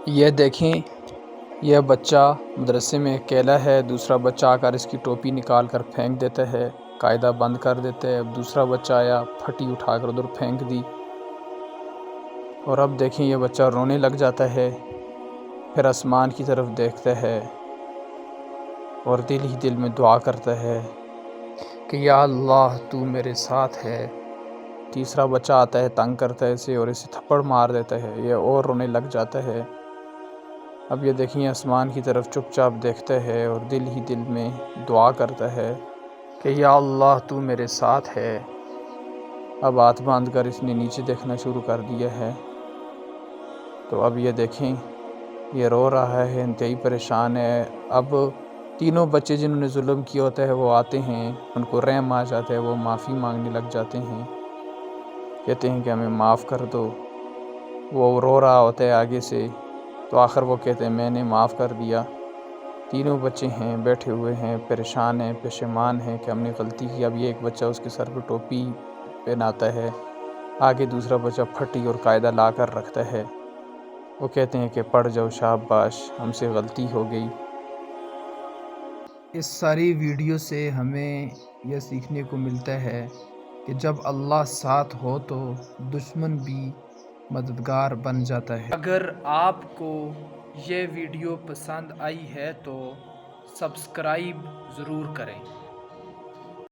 یہ دیکھیں، یہ بچہ مدرسے میں اکیلا ہے، دوسرا بچہ آ کر اس کی ٹوپی نکال کر پھینک دیتا ہے، قاعدہ بند کر دیتا ہے۔ اب دوسرا بچہ آیا، پھٹی اٹھا کر ادھر پھینک دی، اور اب دیکھیں یہ بچہ رونے لگ جاتا ہے، پھر آسمان کی طرف دیکھتا ہے اور دل ہی دل میں دعا کرتا ہے کہ یا اللہ تو میرے ساتھ ہے۔ تیسرا بچہ آتا ہے، تنگ کرتا ہے اسے اور اسے تھپڑ مار دیتا ہے، یہ اور رونے لگ جاتا ہے۔ اب یہ دیکھیں آسمان کی طرف چپ چاپ دیکھتا ہے اور دل ہی دل میں دعا کرتا ہے کہ یا اللہ تو میرے ساتھ ہے۔ اب ہاتھ باندھ کر اس نے نیچے دیکھنا شروع کر دیا ہے، تو اب یہ دیکھیں یہ رو رہا ہے، انتہائی پریشان ہے۔ اب تینوں بچے جنہوں نے ظلم کیا ہوتا ہے وہ آتے ہیں، ان کو رحم آ جاتا ہے، وہ معافی مانگنے لگ جاتے ہیں، کہتے ہیں کہ ہمیں معاف کر دو۔ وہ رو رہا ہوتا ہے آگے سے، تو آخر وہ کہتے ہیں میں نے معاف کر دیا۔ تینوں بچے ہیں بیٹھے ہوئے ہیں، پریشان ہیں، پشیمان ہیں کہ ہم نے غلطی کی۔ اب یہ ایک بچہ اس کے سر پہ ٹوپی پہناتا ہے، آگے دوسرا بچہ پھٹی اور قاعدہ لا کر رکھتا ہے، وہ کہتے ہیں کہ پڑھ جاؤ، شاباش، ہم سے غلطی ہو گئی۔ اس ساری ویڈیو سے ہمیں یہ سیکھنے کو ملتا ہے کہ جب اللہ ساتھ ہو تو دشمن بھی مددگار بن جاتا ہے۔ اگر آپ کو یہ ویڈیو پسند آئی ہے تو سبسکرائب ضرور کریں۔